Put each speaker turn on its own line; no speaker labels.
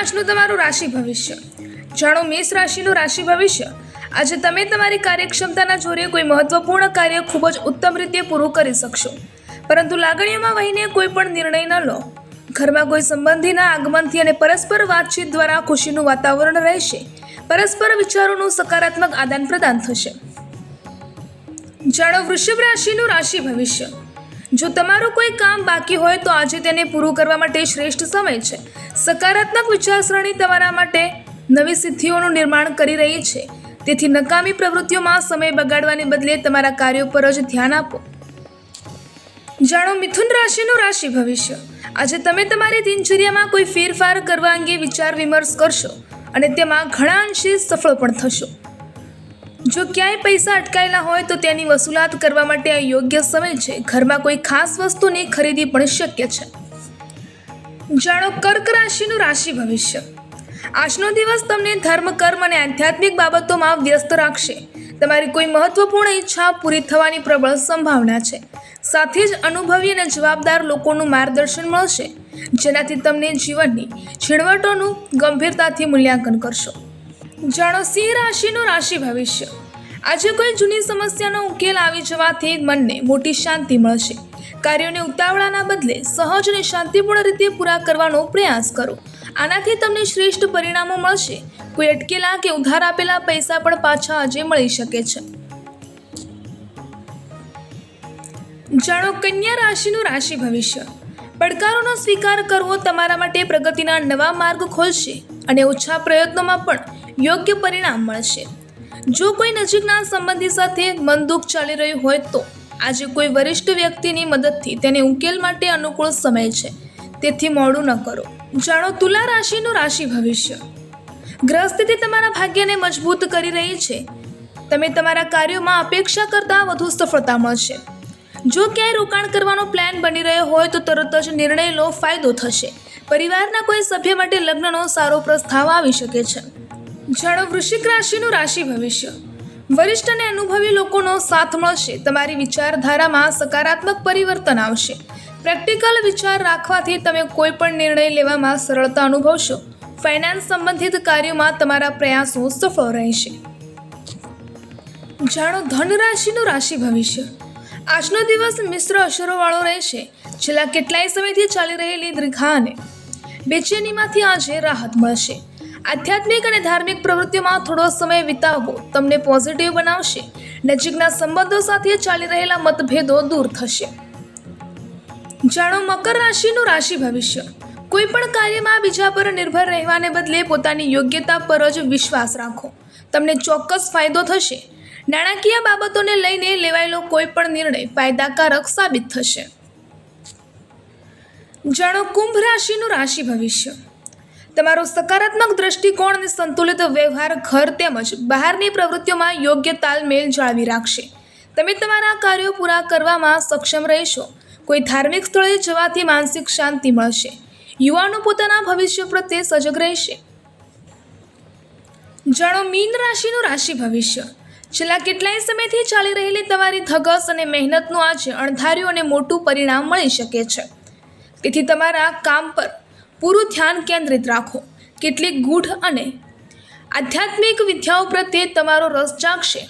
આજનું તમારું રાશિ ભવિષ્ય. જાણો મેષ રાશિનું રાશિ ભવિષ્ય. આજે તમે તમારી કાર્યક્ષમતાના જોરે કોઈ મહત્વપૂર્ણ કાર્ય ખૂબ જ ઉત્તમ રીતે પૂરું કરી શકશો, પરંતુ લાગણીઓમાં વહીને કોઈ પણ નિર્ણય ન લો. ઘરમાં કોઈ સંબંધીના આગમનથી અને પરસ્પર વાતચીત દ્વારા ખુશીનું વાતાવરણ રહેશે. પરસ્પર વિચારોનું સકારાત્મક આદાન પ્રદાન થશે. જાણો વૃષભ રાશિનું રાશિ ભવિષ્ય. જો તમારું કોઈ કામ બાકી હોય તો આજે તેને પૂરું કરવા માટે શ્રેષ્ઠ સમય છે. સકારાત્મક વિચારસરણી તમારા માટે નવી સિદ્ધિઓનું નિર્માણ કરી રહી છે. તેથી નકામી પ્રવૃત્તિઓમાં સમય બગાડવાને બદલે તમારા કાર્યો પર જ ધ્યાન આપો. જાણો મિથુન રાશિનું રાશિ ભવિષ્ય. આજે તમે તમારી દિનચર્યામાં કોઈ ફેરફાર કરવા અંગે વિચાર વિમર્શ કરશો અને તેમાં ઘણા અંશે સફળ પણ થશો. જો ક્યાંય પૈસા અટકાયેલા હોય તો તેની વસૂલાત કરવા માટે આ યોગ્ય સમય છે. ઘરમાં કોઈ ખાસ વસ્તુની ખરીદી પણ શક્ય છે. જાણો કર્ક રાશિનું રાશિ ભવિષ્ય. આજનો દિવસ તમને ધર્મ, કર્મ અને આધ્યાત્મિક બાબતોમાં વ્યસ્ત રાખશે. તમારી કોઈ મહત્વપૂર્ણ ઈચ્છા પૂરી થવાની પ્રબળ સંભાવના છે. સાથે જ અનુભવી અને જવાબદાર લોકોનું માર્ગદર્શન મળશે, જેનાથી તમને જીવનની ઝીણવટોનું ગંભીરતાથી મૂલ્યાંકન કરશો. જાણો સિંહ રાશિનું રાશિ ભવિષ્ય. આજે કોઈ જૂની સમસ્યાનો ઉકેલ આવી જવાથી મનને મોટી શાંતિ મળશે. કાર્યોને ઉતાવળાના બદલે સહજ અને શાંતિપૂર્ણ રીતે પૂરા કરવાનો પ્રયાસ કરો. આનાથી તમને શ્રેષ્ઠ પરિણામો મળશે. કોઈ અટકેલા કે ઉધાર આપેલા પૈસા પણ પાછા આજે મળી શકે છે. જાણો કન્યા રાશિનું રાશિ ભવિષ્ય. પડકારોનો સ્વીકાર કરવો તમારા માટે પ્રગતિના નવા માર્ગ ખોલશે અને ઓછા પ્રયત્નોમાં પણ યોગ્ય પરિણામ મળશે. જો કોઈ નજીકના સંબંધી સાથે મન દુઃખ ચાલી રહ્યું હોય તો આજે કોઈ વરિષ્ઠ વ્યક્તિની મદદથી તેને ઉકેલ માટે અનુકૂળ સમય છે. તેથી મોડું ન કરો. જાણો તુલા રાશિનું રાશિ ભવિષ્ય. ગ્રહસ્થિતિ તમારા ભાગ્યને મજબૂત કરી રહી છે. તમે તમારા કાર્યોમાં અપેક્ષા કરતાં વધુ સફળતા મળશે. જો ક્યાંય રોકાણ કરવાનો પ્લાન બની રહ્યો હોય તો તરત જ નિર્ણય લો, ફાયદો થશે. પરિવારના કોઈ સભ્ય માટે લગ્નનો સારો પ્રસ્તાવ આવી શકે છે. જાણો વૃશ્ચિક રાશિનું રાશિ ભવિષ્ય. વરિષ્ઠ અને અનુભવી લોકોનો સાથ મળશે. તમારી વિચારધારામાં સકારાત્મક પરિવર્તન આવશે. પ્રેક્ટિકલ વિચાર રાખવાથી તમે કોઈ પણ નિર્ણય લેવામાં સરળતા અનુભવશો. ફાઇનાન્સ સંબંધિત કાર્યોમાં તમારા પ્રયાસો સફળ રહેશે. જાણો ધન રાશિનું રાશિ ભવિષ્ય. આજનો દિવસ મિશ્ર અસરોવાળો રહેશે. છેલ્લા કેટલાય સમયથી ચાલી રહેલી દ્વિધા અને બેચેનીમાંથી આજે રાહત મળશે. આધ્યાત્મિક અને ધાર્મિક પ્રવૃત્તિઓમાં થોડો સમય વિતાવવો તમને પોઝિટિવ બનાવશે. નજીકના સંબંધો સાથે ચાલી રહેલા મતભેદો દૂર થશે. જાણો મકર રાશિનું રાશિ ભવિષ્ય. કોઈ પણ કાર્યમાં બીજા પર નિર્ભર રહેવાને બદલે પોતાની યોગ્યતા પર જ વિશ્વાસ રાખો. તમને ચોક્કસ ફાયદો થશે. નાણાકીય બાબતોને લઈને લેવાયેલો કોઈ પણ નિર્ણય ફાયદાકારક સાબિત થશે. જાણો કુંભ રાશિનું રાશિ ભવિષ્ય. તમારો સકારાત્મક દ્રષ્ટિકોણ અને સંતુલિત વ્યવહાર ઘર તેમજ બહારની પ્રવૃત્તિઓમાં યોગ્ય તાલમેલ જાળવી રાખશે. તમે તમારા કાર્યો પૂરા કરવામાં સક્ષમ રહેશો. કોઈ ધાર્મિક સ્થળે જવાથી માનસિક શાંતિ મળશે. યુવાનો પોતાના ભવિષ્ય પ્રત્યે સજગ રહેશે. જાણો મીન રાશિનું રાશિ ભવિષ્ય. છેલ્લા કેટલાય સમયથી ચાલી રહેલી તમારી ધગસ અને મહેનતનું આજે અણધાર્યું અને મોટું પરિણામ મળી શકે છે. તેથી તમારા કામ પર પૂરું ધ્યાન કેન્દ્રિત રાખો. કેટલીક ગૂઢ અને આધ્યાત્મિક વિદ્યાઓ પ્રત્યે તમારો રસ જાગશે.